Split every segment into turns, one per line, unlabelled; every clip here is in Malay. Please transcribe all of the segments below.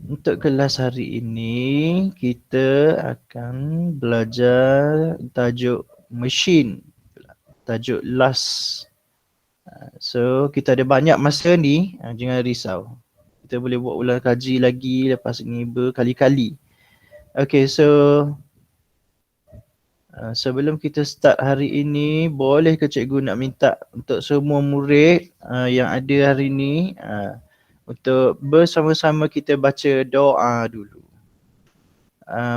Untuk kelas hari ini, kita akan belajar tajuk machine, tajuk last. So, kita ada banyak masa ni, jangan risau. Kita boleh buat ulang kaji lagi lepas ni berkali-kali. Okay, so sebelum kita start hari ini, boleh ke cikgu nak minta untuk semua murid yang ada hari ini untuk bersama-sama kita baca doa dulu.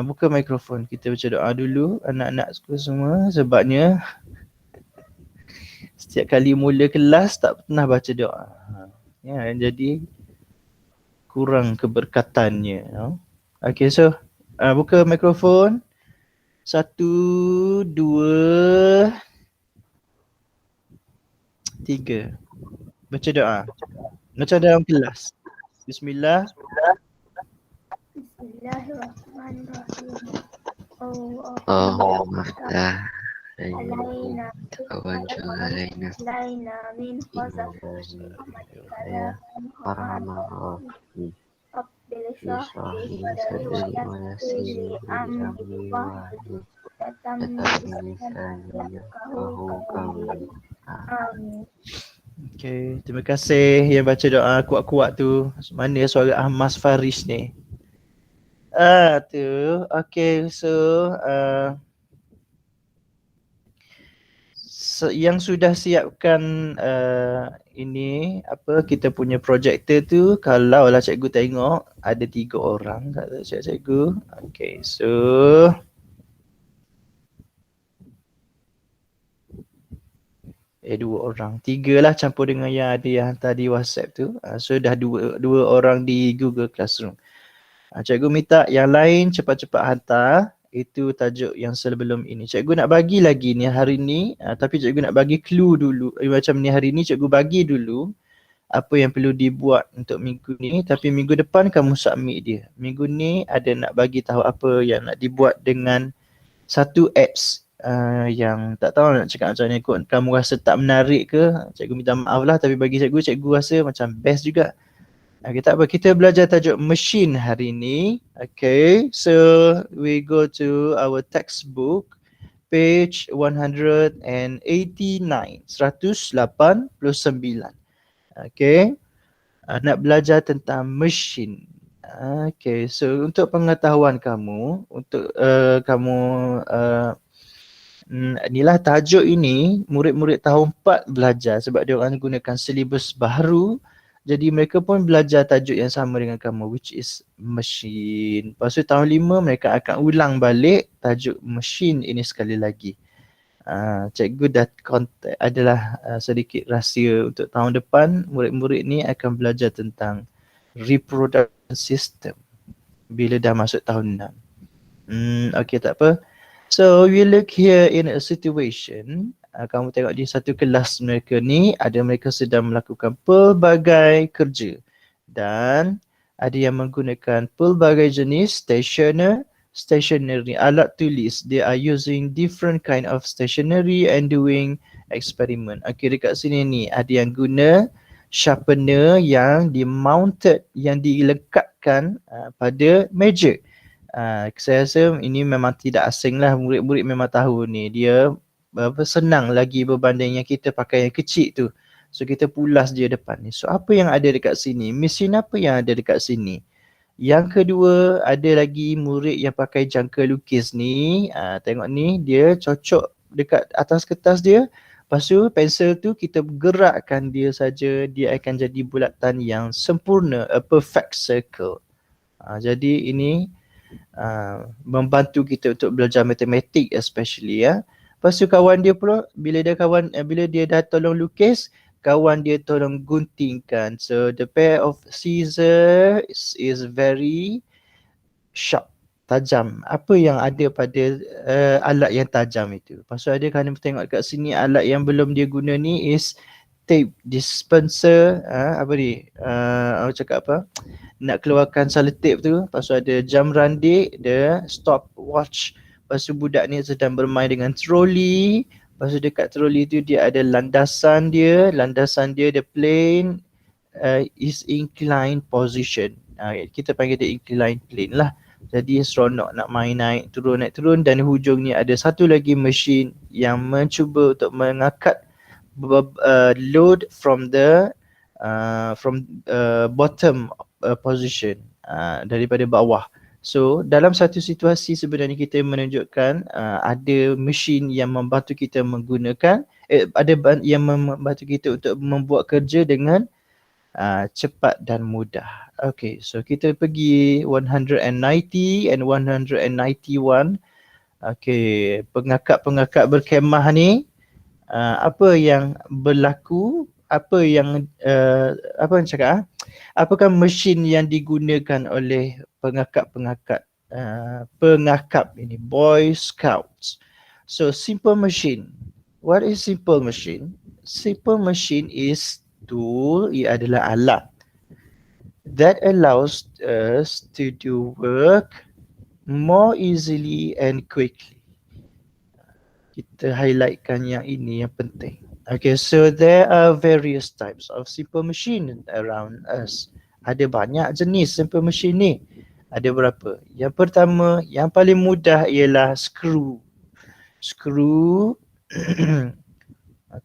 Buka mikrofon, kita baca doa dulu anak-anak semua, sebabnya setiap kali mula kelas tak pernah baca doa. Ya, jadi kurang keberkatannya. Okay, so buka mikrofon. 1, 2, 3. Baca doa. Macam dalam kelas. Bismillah.
Bismillahirrahmanirrahim.
Allahumma aftah
علينا
علينا
علينا من فضلك
Arhamar Rahimin. اشرح لي صدري ويسر لي أمري واحلل عقدة من لساني يفقهوا قولي.
Okay, terima kasih yang baca doa kuat-kuat tu. Mana suara Ahmas Faris ni? Tu. Okay, so yang sudah siapkan ini apa kita punya projektor tu, kalau lah cikgu tengok ada 3 orang kata cikgu. Okay, so dua orang, 3 lah campur dengan yang ada yang hantar di WhatsApp tu. So dah dua orang di Google Classroom. Cikgu minta yang lain cepat-cepat hantar. Itu tajuk yang sebelum ini. Cikgu nak bagi lagi ni hari ni, tapi cikgu nak bagi clue dulu. Macam ni hari ni cikgu bagi dulu apa yang perlu dibuat untuk minggu ni, tapi minggu depan kamu submit dia. Minggu ni ada nak bagi tahu apa yang nak dibuat dengan satu apps yang tak tahu nak cakap macam ni kot. Kamu rasa tak menarik ke? Cikgu minta maaf lah, tapi bagi cikgu rasa macam best juga. Okay, tak apa, kita belajar tajuk machine hari ni. Okay, so we go to our textbook, page 189, 189. Okay, nak belajar tentang machine. Okay, so untuk pengetahuan kamu, untuk kamu inilah tajuk ini murid-murid tahun 4 belajar sebab dia orang gunakan silibus baru. Jadi mereka pun belajar tajuk yang sama dengan kamu, which is machine. Lepas tu tahun 5 mereka akan ulang balik tajuk machine ini sekali lagi. Cikgu dah kontak adalah sedikit rahsia untuk tahun depan murid-murid ni akan belajar tentang reproduction system bila dah masuk tahun 6. Okay, tak apa. So we look here in a situation. Kamu tengok di satu kelas mereka ni, ada mereka sedang melakukan pelbagai kerja. Dan ada yang menggunakan pelbagai jenis stationery, alat tulis. They are using different kind of stationery and doing experiment. Okay, dekat sini ni ada yang guna sharpener yang di-mounted, yang dilekatkan pada meja. Saya rasa ini memang tidak asing lah, murid-murid memang tahu ni. Dia senang lagi berbanding yang kita pakai yang kecil tu. So kita pulas dia depan ni. So apa yang ada dekat sini? Mesin apa yang ada dekat sini? Yang kedua, ada lagi murid yang pakai jangka lukis ni. Tengok ni, dia cocok dekat atas kertas dia. Lepas tu pensel tu kita gerakkan dia saja, dia akan jadi bulatan yang sempurna, a perfect circle. Jadi ini membantu kita untuk belajar matematik especially ya. Lepas tu kawan dia pula bila dia dah tolong lukis, kawan dia tolong guntingkan. So the pair of scissors is very sharp, tajam. Apa yang ada pada alat yang tajam itu. Lepas tu ada kan tengok kat sini alat yang belum dia guna ni is tape dispenser. Apa ni? Aku cakap apa? Nak keluarkan selotip tu. Lepas tu ada jam randik, the stopwatch. Lepas tu budak ni sedang bermain dengan troli. Lepas tu dekat troli tu dia ada landasan dia the plane. is inclined position. Kita panggil dia inclined plane lah. Jadi seronok nak main naik turun dan hujungnya ada satu lagi mesin yang mencuba untuk mengangkat load from the bottom position, daripada bawah. So dalam satu situasi sebenarnya kita menunjukkan ada mesin yang membantu kita menggunakan yang membantu kita untuk membuat kerja dengan cepat dan mudah. Okay, so kita pergi 190 and 191. Okay, pengakap berkemah ni apa yang berlaku, apa yang apakah mesin yang digunakan oleh pengakap ini Boy Scouts. So simple machine. What is simple machine? Simple machine is tool, ia adalah alat that allows us to do work more easily and quickly. Kita highlightkan yang ini yang penting. Okay, so there are various types of simple machine around us. Ada banyak jenis simple machine ni. Ada berapa? Yang pertama, yang paling mudah ialah screw. Screw.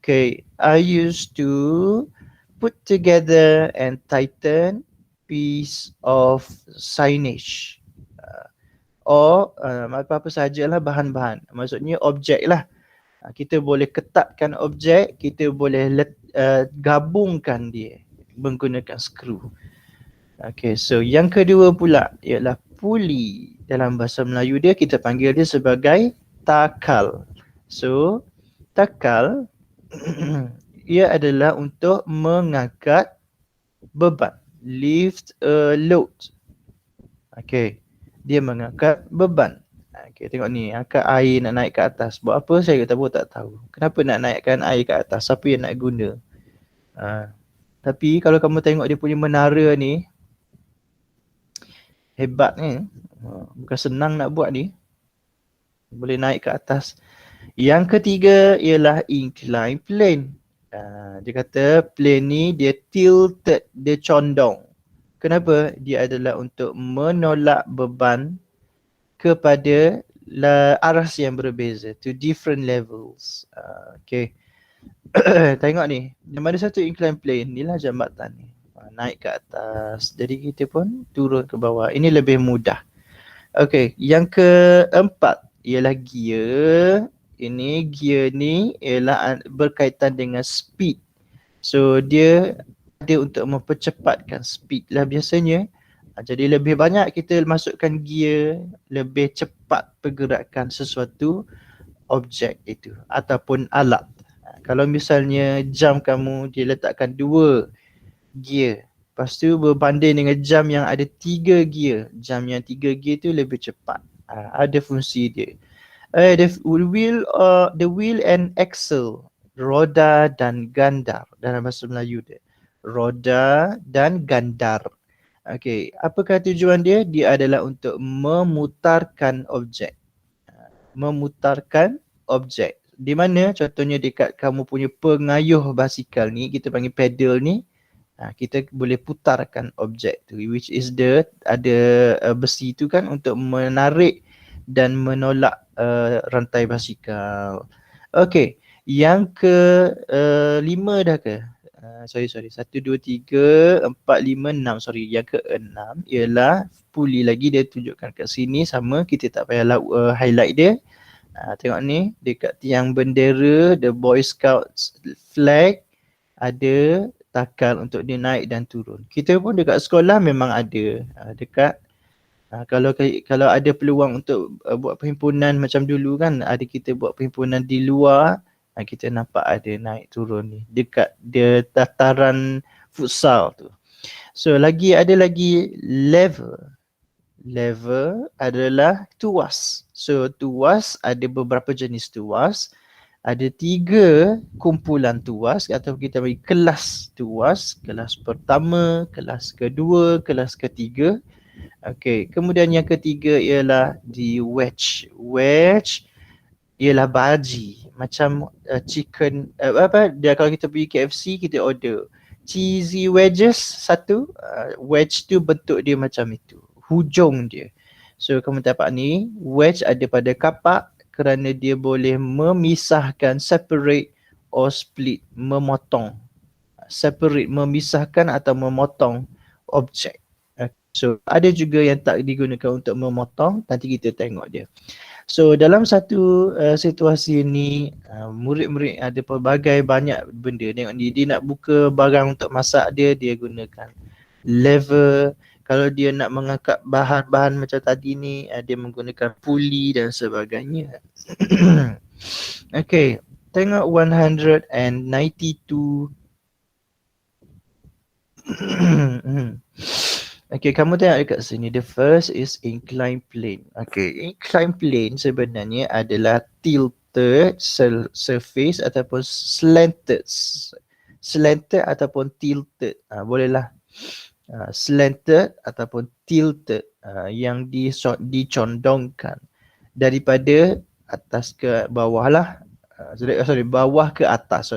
Okay, I used to put together and tighten piece of signage. Or apa-apa sajalah bahan-bahan. Maksudnya objek lah. Kita boleh ketatkan objek, kita boleh gabungkan dia menggunakan screw. Okay, so yang kedua pula ialah puli. Dalam bahasa Melayu dia kita panggil dia sebagai takal. So takal ia adalah untuk mengangkat beban, lift a load. Okay, dia mengangkat beban. Okay, tengok ni, angkat air nak naik ke atas. Buat apa saya tak tahu. Kenapa nak naikkan air ke atas? Siapa yang nak guna? Tapi kalau kamu tengok dia punya menara ni, hebat ni. Bukan senang nak buat ni. Boleh naik ke atas. Yang ketiga ialah inclined plane. Dia kata plane ni dia tilted, dia condong. Kenapa? Dia adalah untuk menolak beban kepada aras yang berbeza, to different levels. Okay. Tengok ni, mana satu inclined plane, inilah jambatan ni. Naik ke atas, jadi kita pun turun ke bawah. Ini lebih mudah. Okay, yang keempat ialah gear. Ini gear ni ialah berkaitan dengan speed. So dia ada untuk mempercepatkan speed lah biasanya. Jadi lebih banyak kita masukkan gear, lebih cepat pergerakan sesuatu objek itu ataupun alat. Kalau misalnya jam kamu dia letakkan 2 gear, lepas tu berbanding dengan jam yang ada 3 gear. Jam yang 3 gear tu lebih cepat. Ada fungsi dia. The wheel and axle, roda dan gandar dalam bahasa Melayu dia. Roda dan gandar. Okay, apakah tujuan dia? Dia adalah untuk memutarkan objek. Memutarkan objek. Di mana contohnya dekat kamu punya pengayuh basikal ni, kita panggil pedal ni, kita boleh putarkan objek tu, which is ada besi tu kan untuk menarik dan menolak rantai basikal. Okay, yang ke-5 dah ke? Sorry. 1, 2, 3, 4, 5, 6. Sorry, yang ke-6 ialah puli lagi, dia tunjukkan kat sini sama, kita tak payah highlight dia. Tengok ni, dekat tiang bendera, the Boy Scouts flag, ada takal untuk dia naik dan turun. Kita pun dekat sekolah memang ada. Dekat kalau ada peluang untuk buat perhimpunan macam dulu kan, ada kita buat perhimpunan di luar, kita nampak ada naik turun ni dekat dia dataran futsal tu. So ada lagi level. Level adalah tuas. So tuas ada beberapa jenis tuas. Ada 3 kumpulan tuas atau kita bagi kelas tuas. Kelas pertama, kelas kedua, kelas ketiga. Okay, kemudian yang ketiga ialah di wedge. Wedge ialah baji, macam chicken dia kalau kita pergi KFC kita order. cheesy wedges satu, wedge tu bentuk dia macam itu, hujung dia. So kamu dapat ni, wedge ada pada kapak kerana dia boleh memisahkan, separate or split, memotong. Separate, memisahkan atau memotong objek. So ada juga yang tak digunakan untuk memotong, nanti kita tengok dia. So dalam satu situasi ni, murid-murid ada pelbagai banyak benda. Tengok ni, dia nak buka barang untuk masak dia gunakan lever. Kalau dia nak mengangkat bahan-bahan macam tadi ni, dia menggunakan puli dan sebagainya. Okay, tengok 192. Okay, kamu tengok dekat sini. The first is inclined plane. Okay, inclined plane sebenarnya adalah tilted surface ataupun slanted. Slanted ataupun tilted. Bolehlah. Slanted ataupun tilted yang dicondongkan daripada atas ke bawah lah. Bawah ke atas,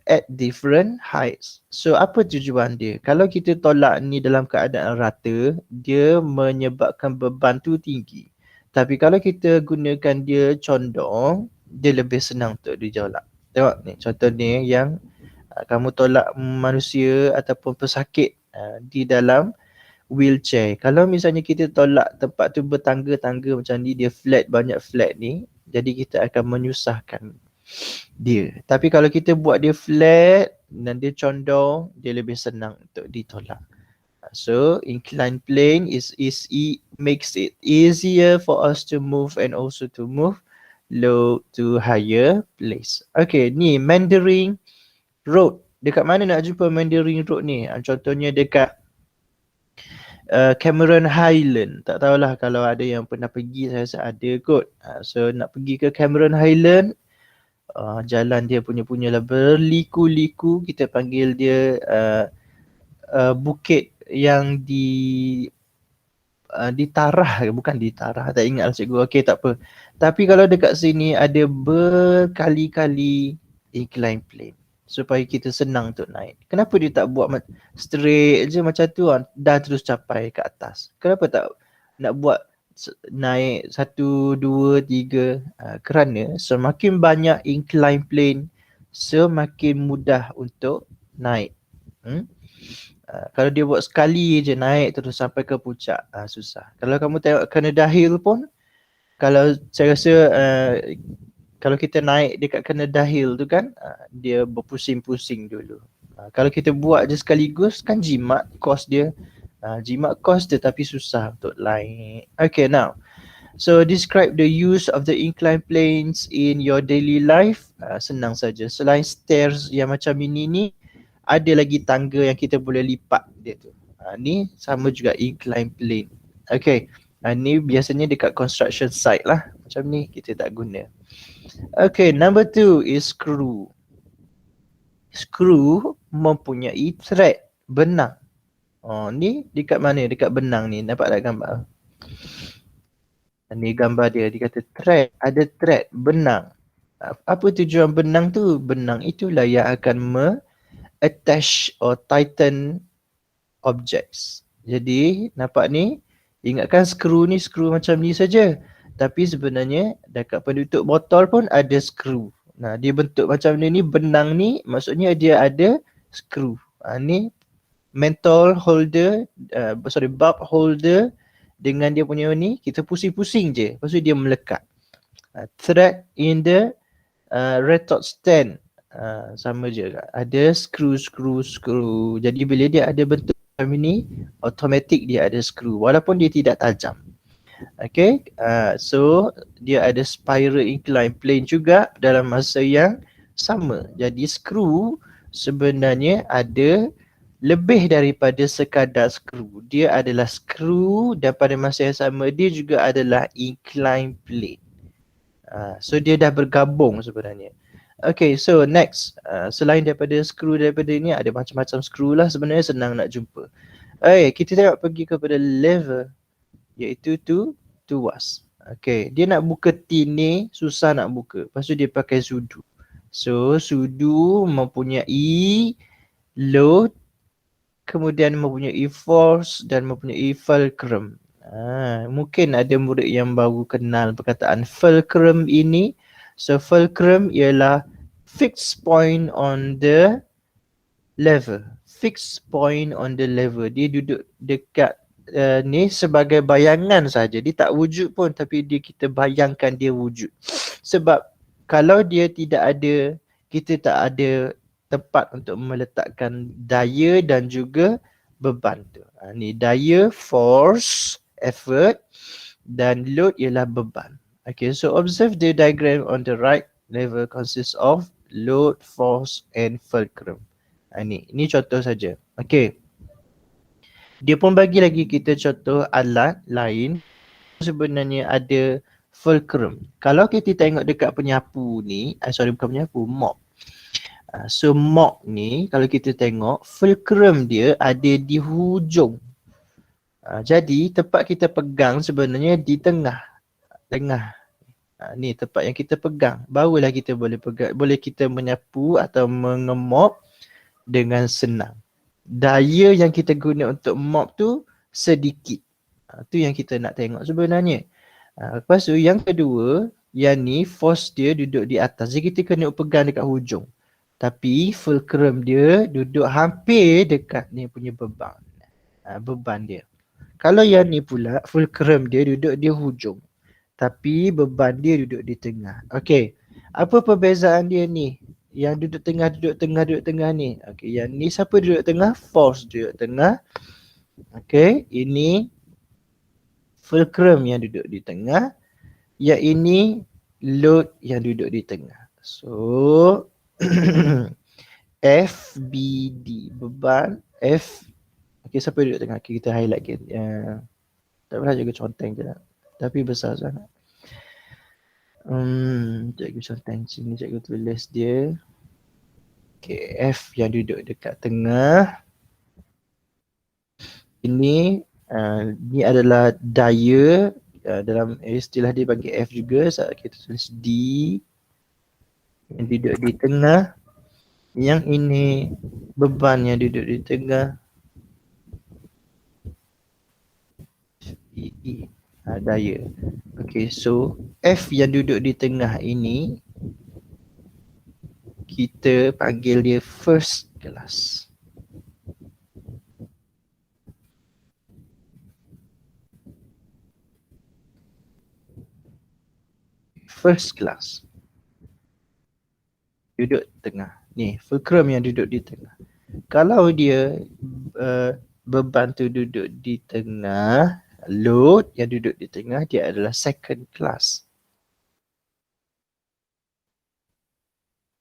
at different heights. So apa tujuan dia? Kalau kita tolak ni dalam keadaan rata, dia menyebabkan beban tu tinggi. Tapi kalau kita gunakan dia condong, dia lebih senang untuk ditolak. Tengok ni, contoh ni yang kamu tolak manusia ataupun pesakit di dalam wheelchair. Kalau misalnya kita tolak tempat tu bertangga-tangga macam ni, dia flat, banyak flat ni, jadi kita akan menyusahkan dia. Tapi kalau kita buat dia flat dan dia condong, dia lebih senang untuk ditolak. So inclined plane makes it easier for us to move and also to move low to higher place. Okay, ni Mandarin Road. Dekat mana nak jumpa Mandarin Road ni? Contohnya dekat Cameron Highland. Tak tahulah kalau ada yang pernah pergi, saya rasa ada kot. So nak pergi ke Cameron Highland, jalan dia punya lah berliku-liku. Kita panggil dia bukit yang ditarah, bukan ditarah, tak ingat lah cikgu. Okey, tak apa. Tapi kalau dekat sini ada berkali-kali inclined plane supaya kita senang untuk naik. Kenapa dia tak buat straight je macam tu, dah terus capai ke atas? Kenapa tak nak buat naik 1, 2, 3? Kerana semakin banyak inclined plane, semakin mudah untuk naik. Kalau dia buat sekali je naik terus sampai ke puncak, susah. Kalau kamu tengok Canada Hill pun, kalau saya rasa kalau kita naik dekat Canada Hill tu kan, dia berpusing-pusing dulu. Kalau kita buat je sekaligus kan jimat kos dia. Jimat kos dia tapi susah untuk naik. Okay, now. So describe the use of the inclined planes in your daily life. Senang saja. Selain stairs yang macam ini ni, ada lagi tangga yang kita boleh lipat dia tu. Ni sama juga inclined plane. Okay. Ni biasanya dekat construction site lah. Macam ni kita tak guna. Okay, number 2 is screw. Screw mempunyai thread, benang. Ni dekat mana? Dekat benang ni. Nampak tak gambar? Ni gambar dia. Dia kata thread. Ada thread, benang. Apa tujuan benang tu? Benang itulah yang akan attach or tighten objects. Jadi nampak ni? Ingatkan skru ni skru macam ni saja. Tapi sebenarnya dekat penutup botol pun ada skru. Nah, dia bentuk macam ni benang ni, maksudnya dia ada skru. Ni menthol holder, bulb holder dengan dia punya ni, kita pusing-pusing je. Lepas tu dia melekat. Thread in the retort stand. Sama je. Ada skru. Jadi bila dia ada bentuk macam ni, automatic dia ada skru walaupun dia tidak tajam. Okay, so dia ada spiral inclined plane juga dalam masa yang sama. Jadi skru sebenarnya ada lebih daripada sekadar skru. Dia adalah skru dan pada masa yang sama dia juga adalah inclined plane. So dia dah bergabung sebenarnya. Okay, so next, selain daripada skru daripada ni, ada macam-macam skru lah sebenarnya, senang nak jumpa. Kita tengok pergi kepada lever, iaitu tuas. Okay, dia nak buka tin ni, susah nak buka. Lepas tu dia pakai sudu. So, sudu mempunyai load, kemudian mempunyai force dan mempunyai fulcrum. Mungkin ada murid yang baru kenal perkataan fulcrum ini. So fulcrum ialah fixed point on the level. Fixed point on the level. Dia duduk dekat ni sebagai bayangan saja. Dia tak wujud pun tapi kita bayangkan dia wujud. Sebab kalau dia tidak ada, kita tak ada tempat untuk meletakkan daya dan juga beban tu. Ni daya, force, effort dan load ialah beban. Okay, so observe the diagram on the right level consists of load, force and fulcrum. Ni contoh saja. Okay. Dia pun bagi lagi kita contoh alat lain sebenarnya ada fulcrum. Kalau kita tengok dekat penyapu ni, sorry bukan penyapu, mop. So mop ni kalau kita tengok fulcrum dia ada di hujung. Jadi tempat kita pegang sebenarnya di tengah. Ni tempat yang kita pegang. Barulah kita boleh pegang, boleh kita menyapu atau mengemop dengan senang. Daya yang kita guna untuk mop tu sedikit. Tu yang kita nak tengok sebenarnya. Lepas tu yang kedua, yang ni force dia duduk di atas. Jadi kita kena pegang dekat hujung. Tapi fulcrum dia duduk hampir dekat ni punya beban. Beban dia. Kalau yang ni pula fulcrum dia duduk di hujung. Tapi beban dia duduk di tengah. Okey. Apa perbezaan dia ni? Yang duduk tengah ni. Okey, yang ni siapa duduk tengah? Force duduk tengah. Okey, ini fulcrum yang duduk di tengah. Yang ini load yang duduk di tengah. So FBD beban F. Okey, siapa duduk tengah? Okay, kita highlight ke. Tak pernah jaga conteng je lah. Tapi besar sangat. Cikgu conteng sini, cikgu tulis dia. Okay, F yang duduk dekat tengah. Ini ni adalah daya. Dalam istilah dia bagi F juga. Kita tulis D yang duduk di tengah. Yang ini beban yang duduk di tengah. E. Daya. Okay, so F yang duduk di tengah ini kita panggil dia first class. First class. Duduk tengah. Ni fulcrum yang duduk di tengah. Kalau dia beban tu duduk di tengah, load yang duduk di tengah dia adalah second class.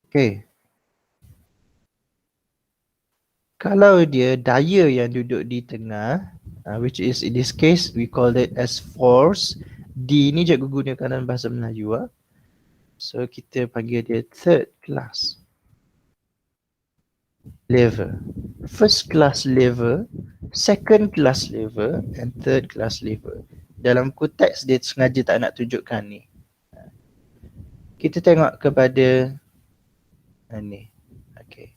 Okay. Kalau dia daya yang duduk di tengah, which is in this case we call it as force. D ni cikgu gunakan dalam bahasa Melayu. So kita panggil dia third class level. First class level, second class level and third class level. Dalam konteks dia sengaja tak nak tunjukkan ni. Kita tengok kepada ni. Okay.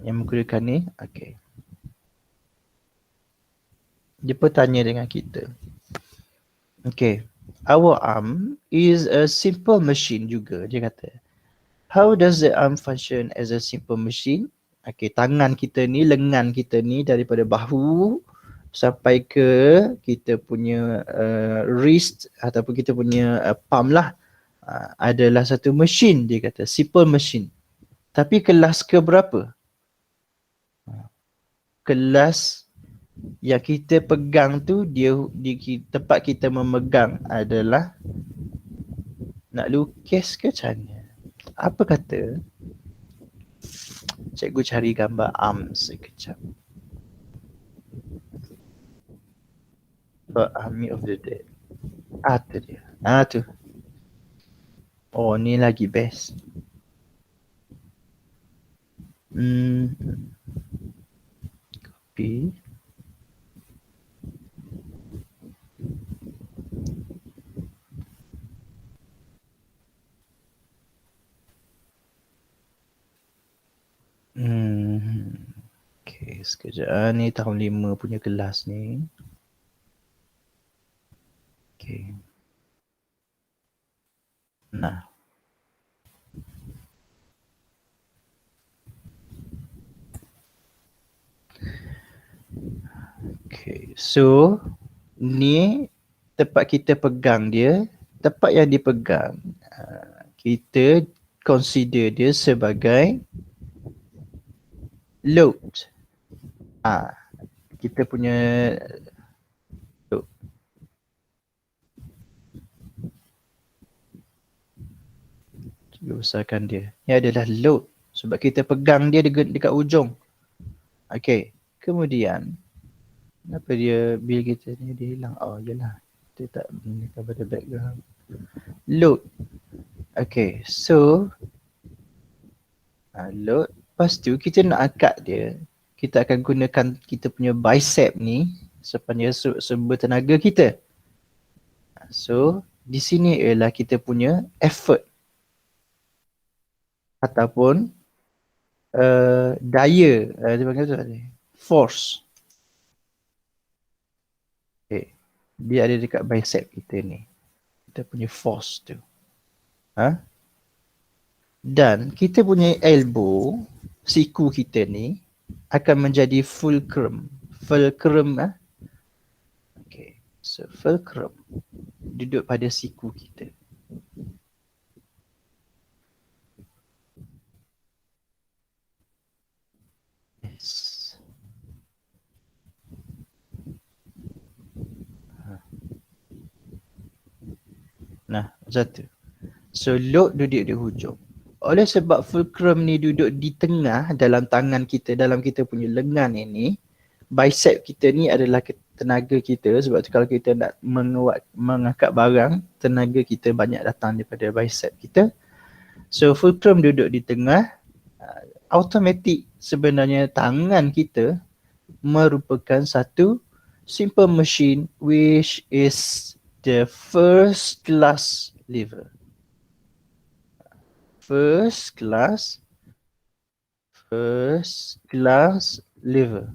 Yang menggunakan ni. Okay. Dia pun tanya dengan kita. Okay. Our arm is a simple machine juga, dia kata. How does the arm function as a simple machine? Okay, tangan kita ni, lengan kita ni daripada bahu sampai ke kita punya wrist ataupun kita punya palm lah. Adalah satu mesin, dia kata. Simple machine. Tapi kelas ke berapa? Kelas yang kita pegang tu dia di tempat kita memegang adalah nak lukis ke macam mana? Apa kata? Cikgu cari gambar arm sekejap. Army of the Dead. Tu dia. Tu. Oh, ni lagi best. Copy. sekejap. Ni tahun 5 punya kelas ni. Okay. Nah. Okay. So, ni tempat kita pegang dia. Tempat yang dipegang. Kita consider dia sebagai load. Kita punya load. Cuba besarkan dia. Ini adalah load. Sebab kita pegang dia dekat ujung. Okay. Kemudian, kenapa dia bil kita ni dia hilang? Oh, yelah. Kita tak gunakan pada background. Load. Okay. So, load. Lepas tu kita nak angkat dia, kita akan gunakan kita punya bicep ni sepanjang sumber tenaga kita. So, di sini ialah kita punya effort ataupun daya, dia panggil tu force. Okay. Dia ada dekat bicep kita ni. Kita punya force tu. Dan kita punya elbow, siku kita ni akan menjadi fulcrum. Fulcrum Okay. So fulcrum duduk pada siku kita. Yes. Nah, satu. So load duduk di hujung. Oleh sebab fulcrum ni duduk di tengah dalam tangan kita, dalam kita punya lengan ini, bicep kita ni adalah tenaga kita. Sebab tu kalau kita nak mengangkat barang, tenaga kita banyak datang daripada bicep kita. So fulcrum duduk di tengah, automatik sebenarnya tangan kita merupakan satu simple machine which is the first class lever. First class lever.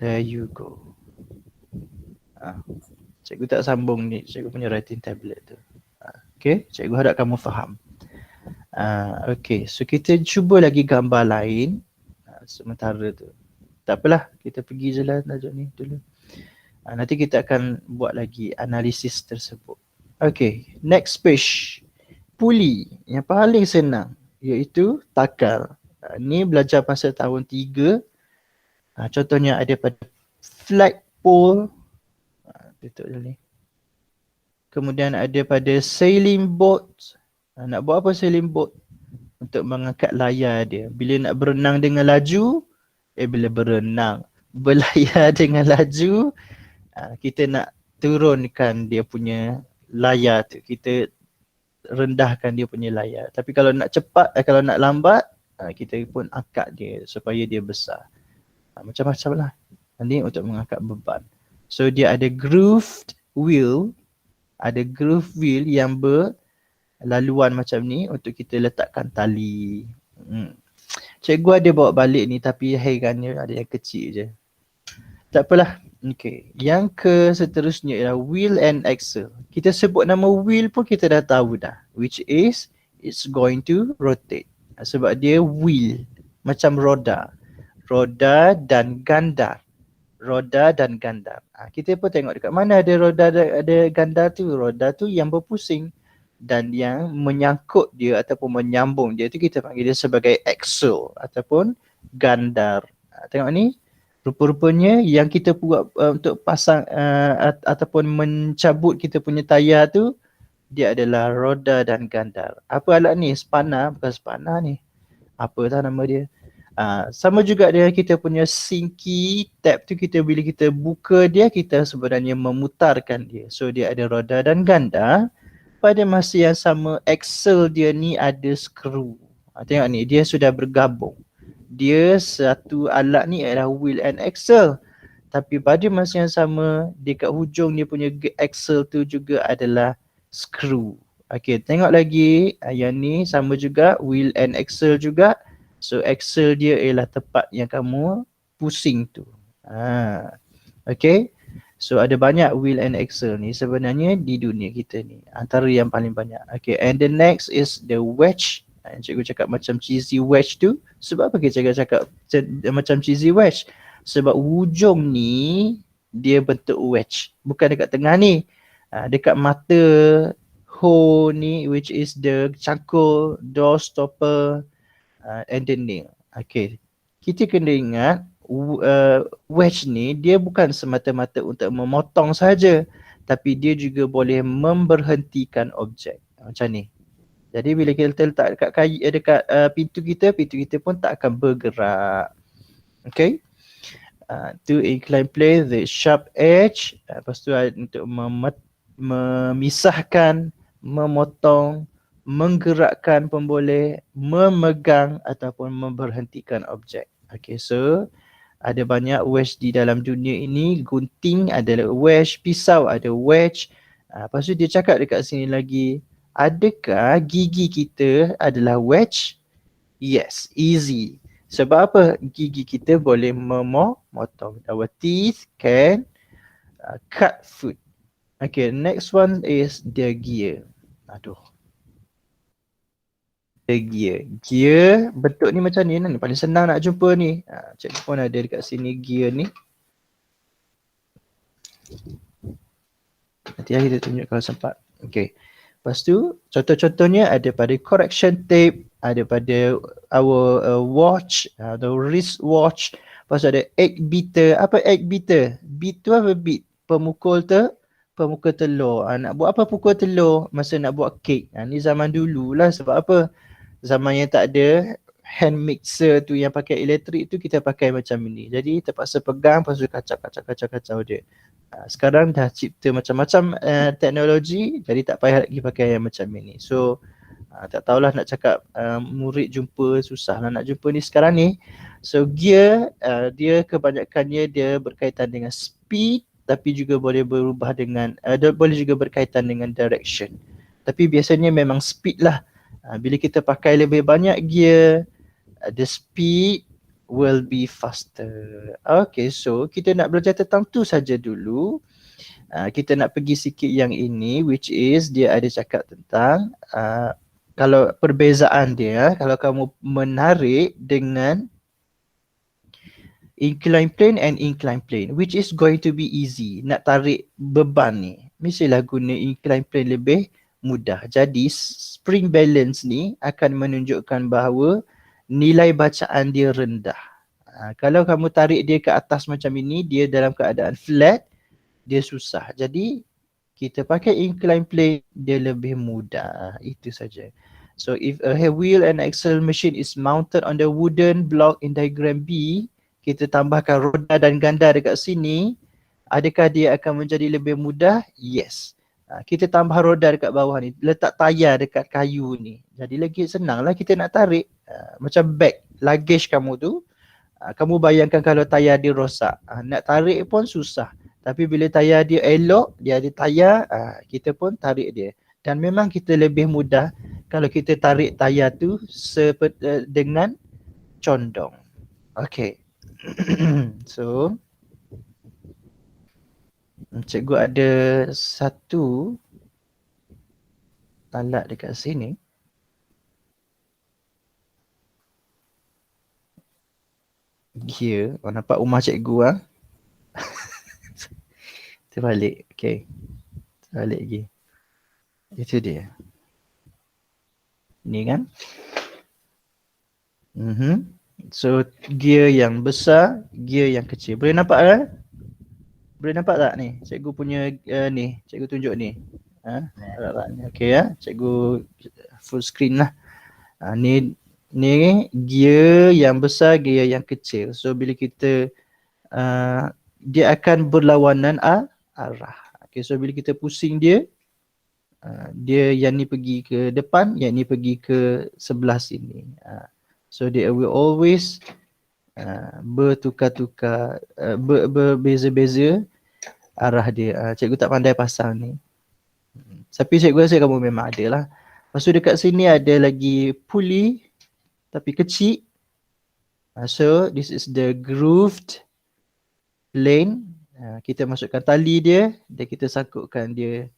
There you go. Cikgu tak sambung ni, cikgu punya writing tablet tu. Okay, cikgu harap kamu faham. Okay, so kita cuba lagi gambar lain sementara tu. Tak apalah, kita pergi je lah tajuk ni dulu. Nanti kita akan buat lagi analisis tersebut. Okay, next page. Puli yang paling senang iaitu takal. Ni belajar pasal tahun 3. Contohnya ada pada flagpole. Tutup dulu ni. Kemudian ada pada sailing boat. Nak buat apa sailing boat? Untuk mengangkat layar dia. Bila nak berenang dengan laju, bila berenang berlayar dengan laju, kita nak turunkan dia punya layar tu. Kita rendahkan dia punya layar. Tapi kalau nak cepat, kalau nak lambat, kita pun angkat dia supaya dia besar. Macam-macam lah. Ini untuk mengangkat beban. So dia ada grooved wheel. Ada groove wheel yang berlaluan macam ni untuk kita letakkan tali. Cikgu ada bawa balik ni tapi hairannya ada yang kecil je. Tak apalah. Okay. Yang seterusnya ialah wheel and axle. Kita sebut nama wheel pun kita dah tahu dah. Which is, it's going to rotate. Sebab dia wheel. Macam roda. Roda dan gandar. Roda dan gandar. Kita pun tengok dekat mana ada roda ada gandar tu. Roda tu yang berpusing. Dan yang menyangkut dia ataupun menyambung dia tu kita panggil dia sebagai axle ataupun gandar. Tengok ni. Rupa-rupanya yang kita buat untuk pasang ataupun mencabut kita punya tayar tu, dia adalah roda dan gandar. Apa alat ni? Spana, bukan spana ni. Apa tahu nama dia? Sama juga dengan kita punya sinky tab tu, kita bila kita buka dia, kita sebenarnya memutarkan dia. So dia ada roda dan gandar. Pada masa yang sama, axle dia ni ada skru. Tengok ni, dia sudah bergabung. Dia satu alat ni adalah wheel and axle. Tapi pada masa yang sama, dekat hujung dia punya axle tu juga adalah skru. Okay, tengok lagi yang ni sama juga, wheel and axle juga. So axle dia ialah tempat yang kamu pusing tu. Okay. So ada banyak wheel and axle ni sebenarnya di dunia kita ni. Antara yang paling banyak. Okay, and the next is the wedge. Cikgu cakap macam cheesy wedge tu. Sebab apa kita cakap macam cheesy wedge? Sebab hujung ni dia bentuk wedge. Bukan dekat tengah ni. Dekat mata hole ni, which is the cangkul, door stopper and the nail. Okay. Kita kena ingat wedge ni dia bukan semata-mata untuk memotong saja, tapi dia juga boleh memberhentikan objek. Macam ni. Jadi bila kita letak dekat dekat pintu kita pun tak akan bergerak. Okay. To incline plane, the sharp edge. Lepas tu untuk memisahkan, memotong, menggerakkan pun boleh, memegang ataupun memberhentikan objek. Okay, so ada banyak wedge di dalam dunia ini. Gunting adalah wedge, pisau ada wedge. Lepas tu dia cakap dekat sini lagi, adakah gigi kita adalah wedge? Yes, easy. Sebab apa? Gigi kita boleh memotong. Our teeth can cut food. Okay, next one is the gear. Aduh. Gear. Gear bentuk ni macam ni, paling senang nak jumpa ni. Cikgu pun ada dekat sini gear ni. Nanti kita tunjuk kalau sempat. Okay. Lepas tu contoh-contohnya ada pada correction tape, ada pada our watch, the wrist watch. Lepas tu ada egg beater. Apa egg beater? Beat tu apa beat? Pemukul telur. Nak buat apa pukul telur masa nak buat kek? Ni zaman dulu lah. Sebab apa? Zaman yang tak ada hand mixer tu yang pakai elektrik tu, kita pakai macam ni. Jadi terpaksa pegang, lepas tu kacau dia. Sekarang dah cipta macam-macam teknologi, jadi tak payah lagi pakai yang macam ini. So tak tahulah nak cakap murid jumpa susah lah nak jumpa ni sekarang ni. So gear dia kebanyakannya dia berkaitan dengan speed, tapi juga boleh berubah dengan boleh juga berkaitan dengan direction. Tapi biasanya memang speed lah. Bila kita pakai lebih banyak gear, the speed will be faster. Okay, so kita nak belajar tentang tu saja dulu. Kita nak pergi sikit yang ini, which is dia ada cakap tentang kalau perbezaan dia, kalau kamu menarik dengan incline plane and incline plane, which is going to be easy. Nak tarik beban ni, mestilah guna incline plane lebih mudah. Jadi spring balance ni akan menunjukkan bahawa nilai bacaan dia rendah. Kalau kamu tarik dia ke atas macam ini, dia dalam keadaan flat, dia susah. Jadi kita pakai incline plane, dia lebih mudah. Itu saja. So if a wheel and axle machine is mounted on the wooden block in diagram B, kita tambahkan roda dan ganda dekat sini, adakah dia akan menjadi lebih mudah? Yes. Kita tambah roda dekat bawah ni, letak tayar dekat kayu ni, jadi lagi senang lah kita nak tarik. Macam bag, luggage kamu tu, kamu bayangkan kalau tayar dia rosak, nak tarik pun susah. Tapi bila tayar dia elok, dia ada tayar, kita pun tarik dia. Dan memang kita lebih mudah kalau kita tarik tayar tu dengan condong. Okay. So cikgu ada satu alat dekat sini. Gear. Nampak rumah cikgu Terbalik. Okay. Terbalik lagi. Itu dia. Ni kan. So gear yang besar, gear yang kecil. Boleh nampak kan? Boleh nampak tak ni? Cikgu punya ni. Cikgu tunjuk ni. Okay ya. Cikgu full screen lah. Ni gear yang besar, gear yang kecil. So bila kita dia akan berlawanan arah. Okay, so bila kita pusing dia, dia yang ni pergi ke depan, yang ni pergi ke sebelah sini. So they will always bertukar-tukar, berbeza-beza arah dia. Cikgu tak pandai pasang ni. Tapi cikgu rasa kamu memang ada lah. Lepas tu dekat sini ada lagi pulley tapi kecil. So this is the grooved lane. Kita masukkan tali dia dan kita sangkutkan dia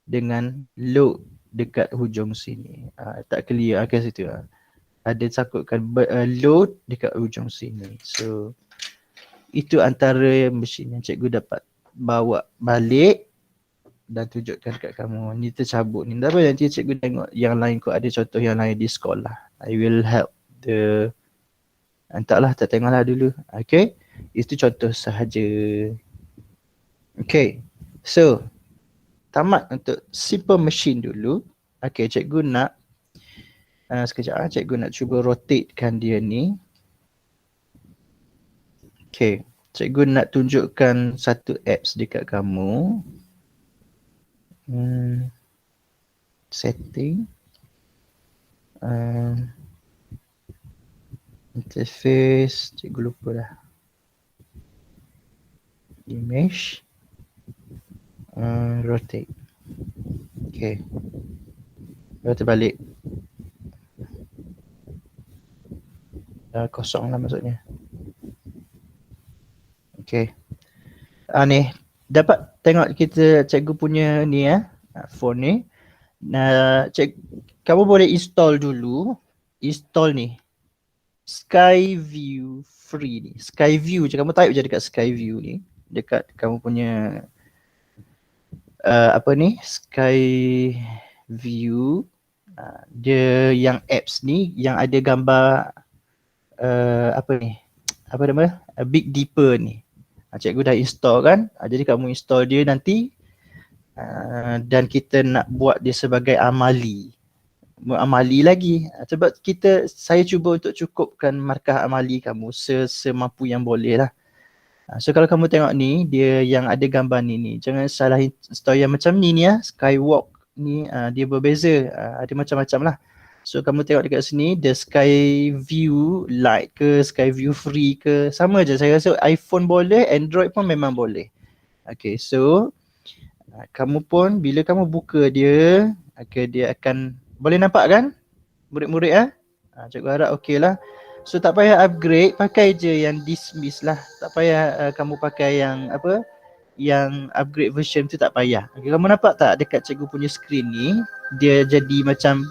dengan load dekat hujung sini. Tak clear kat situ. Ada sangkutkan load dekat hujung sini. So itu antara mesin yang cikgu dapat bawa balik dan tunjukkan kat kamu. Ni tercabut ni. Tapi nanti cikgu tengok yang lain kot, ada contoh yang lain di sekolah. I will help the entahlah, tak tengoklah dulu. Okay, itu contoh sahaja. Okay, so tamat untuk simple machine dulu. Okay, cikgu nak sekejap cikgu nak cuba rotatekan dia ni. Okay, cikgu nak tunjukkan satu apps dekat kamu. Setting. Interface, cikgu lupa dah. Image. Rotate. Okay. Rotate balik. Kosong lah maksudnya. Okay. Ni dapat tengok kita cikgu punya ni phone ni. Kamu boleh install dulu. Install ni Skyview free ni. Skyview je, kamu type je dekat Skyview ni. Dekat kamu punya Skyview. Dia yang apps ni yang ada gambar apa nama? Big Dipper ni. Cikgu dah install kan. Jadi kamu install dia nanti dan kita nak buat dia sebagai amali. Amali lagi. Sebab saya cuba untuk cukupkan markah amali kamu semampu yang boleh lah. So kalau kamu tengok ni, dia yang ada gambar ni. Jangan salah install yang macam ni Skywalk ni, dia berbeza. Ada macam-macam lah. So kamu tengok dekat sini, the Skyview Lite ke, Skyview Free ke, sama je. Saya rasa iPhone boleh, Android pun memang boleh. Okay, so kamu pun bila kamu buka dia, dia akan boleh nampak kan? Murid-murid cikgu harap okey lah. So tak payah upgrade, pakai je yang dismiss lah. Tak payah kamu pakai yang yang upgrade version tu, tak payah. Okay, kamu nampak tak dekat cikgu punya screen ni, dia jadi macam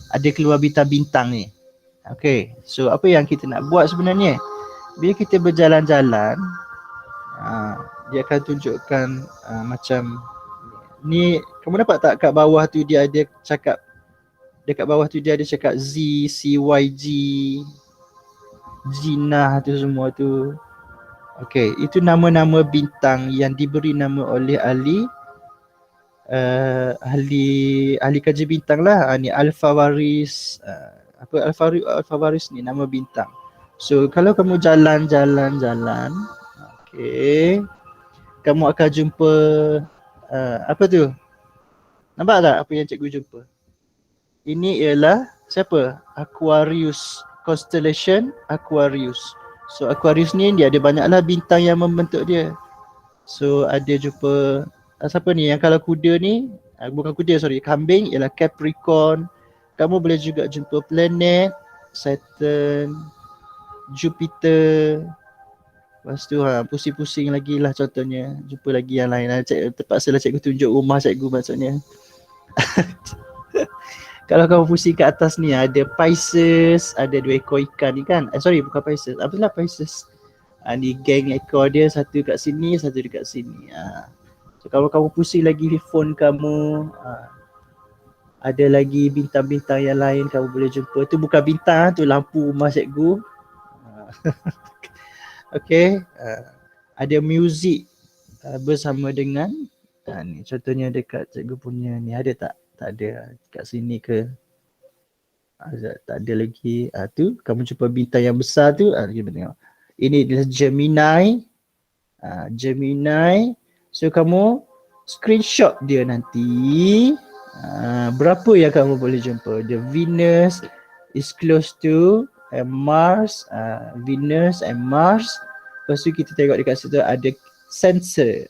ada keluar bintang-bintang ni. Okay, so apa yang kita nak buat sebenarnya? Bila kita berjalan-jalan, dia akan tunjukkan macam ni. Kamu nampak tak kat bawah tu dia ada cakap, dekat bawah tu dia ada cakap Z, CYG, Jinah tu semua tu. Okay, itu nama-nama bintang yang diberi nama oleh ahli kaji bintang lah. Ni Alphawaris, Alphawaris ni nama bintang. So kalau kamu jalan-jalan, okay, kamu akan jumpa apa tu? Nampak tak apa yang cikgu jumpa? Ini ialah siapa? Aquarius, constellation Aquarius. So Aquarius ni dia ada banyaklah bintang yang membentuk dia. So ada jumpa siapa ni yang kalau kuda ni, bukan kuda, kambing ialah Capricorn. Kamu boleh juga jumpa planet Saturn, Jupiter. Lepas tu pusing-pusing lagi lah contohnya. Jumpa lagi yang lain. Terpaksalah cikgu tunjuk rumah cikgu maksudnya. Kalau kamu pusing ke atas ni, ada Pisces, ada 2 ekor ikan ni kan. Bukan Pisces. Apalah Pisces. Ni geng ekor dia, satu kat sini, satu dekat sini. So kalau kamu pusing lagi phone kamu, ada lagi bintang-bintang yang lain kamu boleh jumpa. Tu bukan bintang, tu lampu rumah cikgu. Okay. Ada muzik bersama dengan ni contohnya dekat cikgu punya ni, ada tak? Tak ada. Kat sini ke? Tak ada lagi. Tu kamu jumpa bintang yang besar tu. Kita tengok. Ini adalah Gemini. Gemini. So kamu screenshot dia nanti. Berapa yang kamu boleh jumpa? The Venus is close to Mars. Venus and Mars. Lepas tu kita tengok dekat situ ada sensor.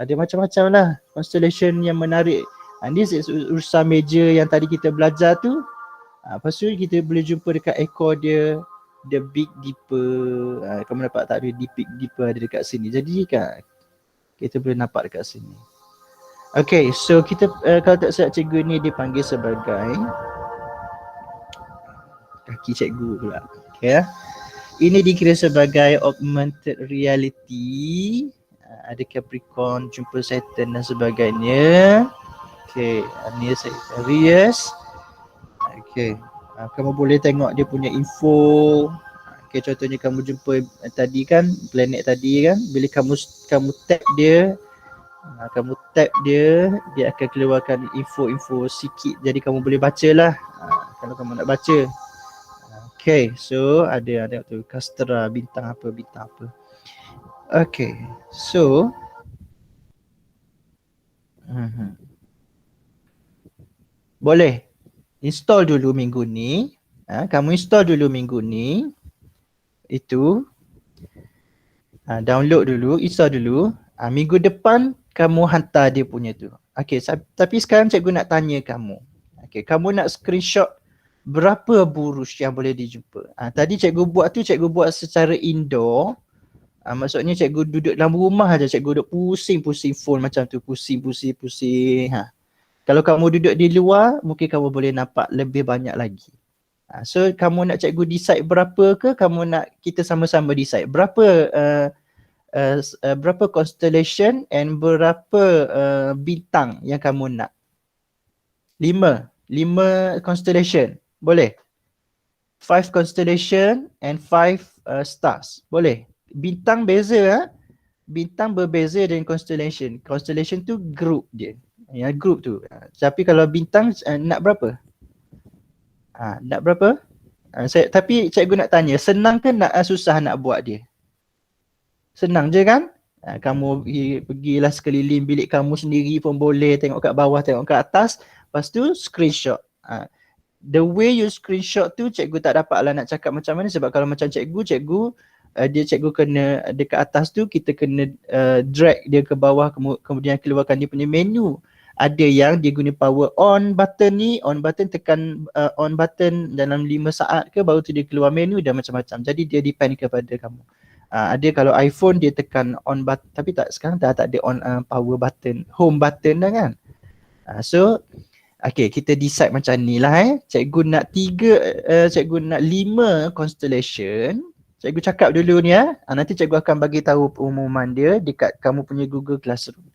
Ada macam-macam lah constellation yang menarik. This is urusan meja yang tadi kita belajar tu. Lepas tu kita boleh jumpa dekat ekor dia, the Big Dipper. Kamu nampak tak, ada Big Dipper ada dekat sini. Jadi kan kita boleh nampak dekat sini. Okay, so kita kalau tak silap cikgu ni dipanggil sebagai kaki cikgu pula. Okay. Ini dikira sebagai augmented reality. Ada Capricorn, jumpa Saturn dan sebagainya. Okay, ni Aquarius. Okay, kamu boleh tengok dia punya info. Okay, contohnya kamu jumpa tadi kan, planet tadi kan, bila kamu tap dia, dia akan keluarkan info-info sikit. Jadi kamu boleh bacalah kalau kamu nak baca. Okay, so ada tu Castra, bintang apa. Okay, so boleh install dulu minggu ni. Kamu install dulu minggu ni. Itu download dulu, install dulu. Minggu depan kamu hantar dia punya tu. Okay, tapi sekarang cikgu nak tanya kamu. Okay, kamu nak screenshot berapa buruj yang boleh dijumpa? Tadi cikgu buat secara indoor. Maksudnya cikgu duduk dalam rumah aja, cikgu duduk pusing-pusing phone macam tu, pusing. Kalau kamu duduk di luar, mungkin kamu boleh nampak lebih banyak lagi. So kamu nak cikgu decide berapa ke, kamu nak kita sama-sama decide berapa constellation and berapa bintang yang kamu nak? 5 constellation, boleh? 5 constellation and 5 stars, boleh? Bintang beza, bintang berbeza dengan constellation. Constellation tu group dia. Ya, group tu. Tapi kalau bintang nak berapa? Nak berapa? Tapi cikgu nak tanya, senang ke susah nak buat dia? Senang je kan? Kamu pergilah sekeliling bilik kamu sendiri pun boleh, tengok kat bawah, tengok kat atas, lepas tu screenshot. The way you screenshot tu cikgu tak dapatlah nak cakap macam mana, sebab kalau macam cikgu kena dekat atas tu, kita kena drag dia ke bawah, kemudian keluarkan dia punya menu. Ada yang dia guna power on button ni, on button, tekan on button dalam 5 saat ke baru tu dia keluar menu dan macam-macam. Jadi dia depend kepada kamu. Ada kalau iPhone dia tekan on button, tapi sekarang dah tak ada on power button, home button dah kan. So okay, kita decide macam ni lah Cikgu nak 5 constellation. Cikgu cakap dulu ni nanti cikgu akan bagi tahu pengumuman dia dekat kamu punya Google Classroom.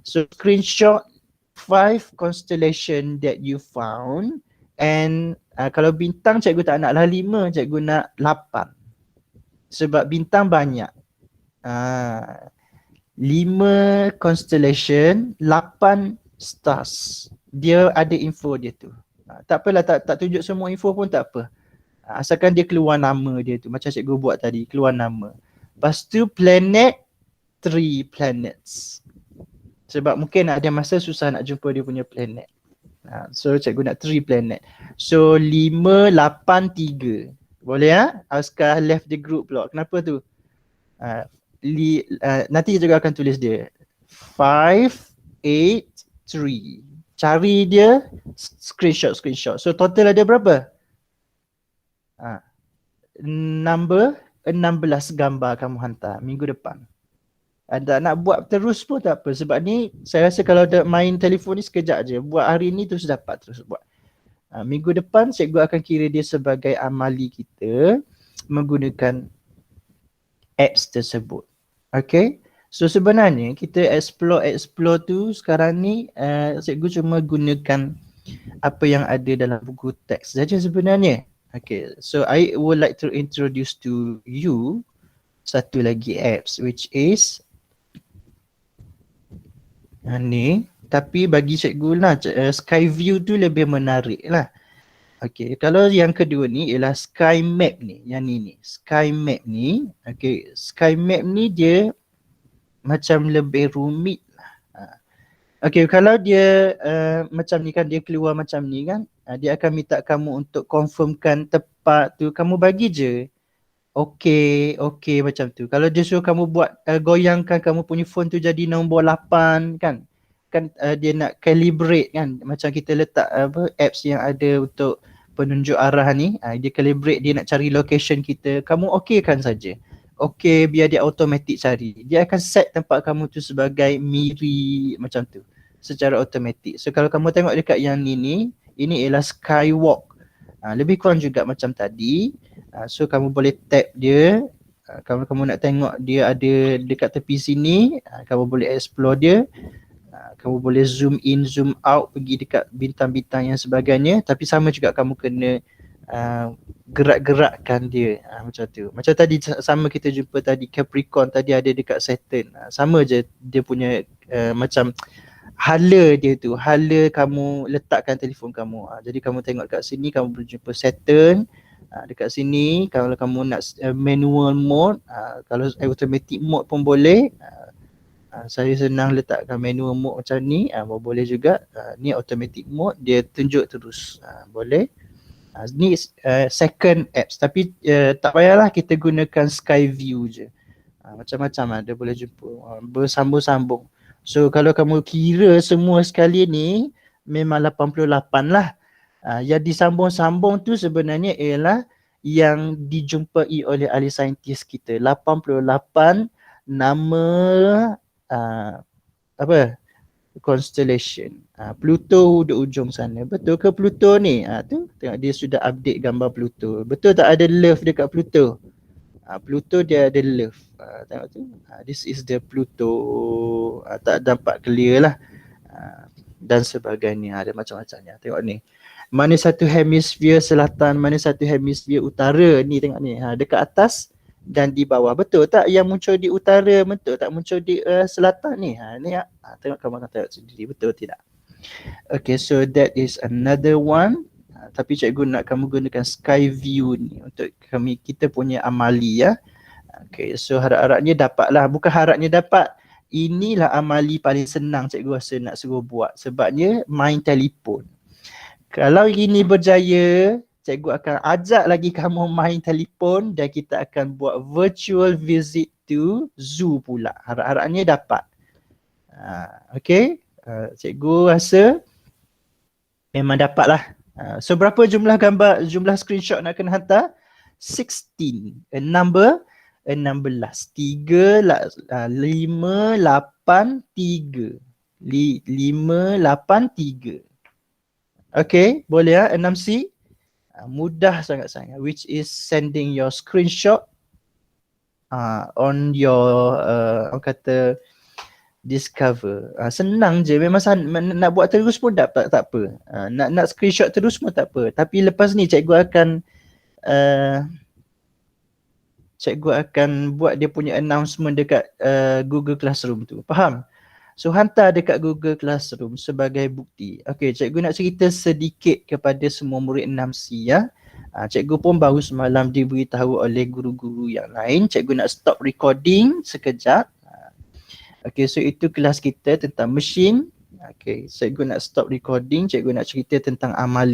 So screenshot 5 constellation that you found, and kalau bintang cikgu tak naklah 5, cikgu nak 8. Sebab bintang banyak. 5 constellation, 8 stars. Dia ada info dia tu. Tak apalah, tak tunjuk semua info pun tak apa. Asalkan dia keluar nama dia tu, macam cikgu buat tadi, keluar nama. Lepas tu planet, 3 planets. Sebab mungkin ada masa susah nak jumpa dia punya planet. So cikgu nak 3 planet. So 5, 8, 3. Boleh Askar left the group pula. Kenapa tu? Nanti cikgu akan tulis dia. 5, 8, 3. Cari dia, screenshot. So total ada berapa? Number 16 gambar kamu hantar minggu depan. Tak nak buat terus pun tak apa, sebab ni saya rasa kalau main telefon ni sekejap je. Buat hari ni terus dapat terus buat. Minggu depan cikgu akan kira dia sebagai amali kita menggunakan apps tersebut. Okay. So sebenarnya kita explore tu sekarang ni cikgu cuma gunakan apa yang ada dalam buku teks saja sebenarnya. Okay. So I would like to introduce to you satu lagi apps which is ni, tapi bagi cikgu lah Skyview tu lebih menarik lah. Okay, kalau yang kedua ni ialah Sky Map ni, yang ni Sky Map ni. Okay, Sky Map ni dia macam lebih rumit lah. Okay, kalau dia macam ni kan, dia keluar macam ni kan, dia akan minta kamu untuk confirmkan tepat tu, kamu bagi je okay macam tu. Kalau dia suruh kamu buat goyangkan kamu punya phone tu jadi nombor 8 kan, kan dia nak calibrate kan, macam kita letak apps yang ada untuk penunjuk arah ni, dia calibrate, dia nak cari location kita, kamu okeykan saja. Okey, biar dia automatic cari. Dia akan set tempat kamu tu sebagai Miri macam tu secara automatic. So kalau kamu tengok dekat yang ni ini ialah Skywalk. Lebih kurang juga macam tadi. So kamu boleh tap dia. Kalau kamu nak tengok dia ada dekat tepi sini, kamu boleh explore dia. Kamu boleh zoom in, zoom out, pergi dekat bintang-bintang yang sebagainya. Tapi sama juga kamu kena gerak-gerakkan dia, macam tu. Macam tadi sama kita jumpa tadi Capricorn tadi ada dekat Saturn. Sama je dia punya macam hala dia tu, hala kamu letakkan telefon kamu. Jadi kamu tengok kat sini kamu boleh jumpa Saturn. Dekat sini kalau kamu nak manual mode, kalau automatic mode pun boleh. Saya senang letakkan manual mode macam ni, boleh juga. Ni automatic mode, dia tunjuk terus, boleh. Ni second apps, tapi tak payahlah kita gunakan sky view je. Macam-macam ada boleh jumpa, bersambung-sambung. So kalau kamu kira semua sekali ni memang 88 lah. Yang disambung-sambung tu sebenarnya ialah yang dijumpai oleh ahli saintis kita. 88 nama constellation. Pluto di ujung sana. Betul ke Pluto ni? Tu tengok dia sudah update gambar Pluto. Betul tak ada love dekat Pluto? Pluto dia ada love. Tengok tu. This is the Pluto. Tak nampak clear lah. Dan sebagainya. Ada macam-macamnya. Tengok ni. Mana satu hemisfer selatan, mana satu hemisfer utara. Ni tengok ni. Dekat atas dan di bawah. Betul tak yang muncul di utara, betul tak muncul di selatan ni? Ni tengok kamu akan tengok sendiri, betul tidak? Okay, so that is another one. Tapi cikgu nak kamu gunakan sky view ni untuk kita punya amali ya. Okay, so harap-harapnya dapatlah. Bukan harapnya dapat, inilah amali paling senang cikgu rasa nak suruh buat. Sebabnya main telefon. Kalau ini berjaya, cikgu akan ajak lagi kamu main telefon dan kita akan buat virtual visit to zoo pula. Harap-harapnya dapat. Okay, cikgu rasa memang dapatlah. So berapa jumlah gambar, jumlah screenshot nak kena hantar? 16. Number 16. 3, 5, 8, 3. 5, 8, 3. Okay, boleh ya 6C? Mudah sangat-sangat, which is sending your screenshot on your orang kata discover. Senang je, memang nak buat terus pun tak apa. Nak screenshot terus pun tak apa. Tapi lepas ni cikgu akan buat dia punya announcement dekat Google Classroom tu. Faham? So hantar dekat Google Classroom sebagai bukti. Okay, cikgu nak cerita sedikit kepada semua murid 6C ya. Cikgu pun baru semalam diberitahu oleh guru-guru yang lain. Cikgu nak stop recording sekejap. Okay, so itu kelas kita tentang mesin. Okay, cikgu nak stop recording. Cikgu nak cerita tentang amali.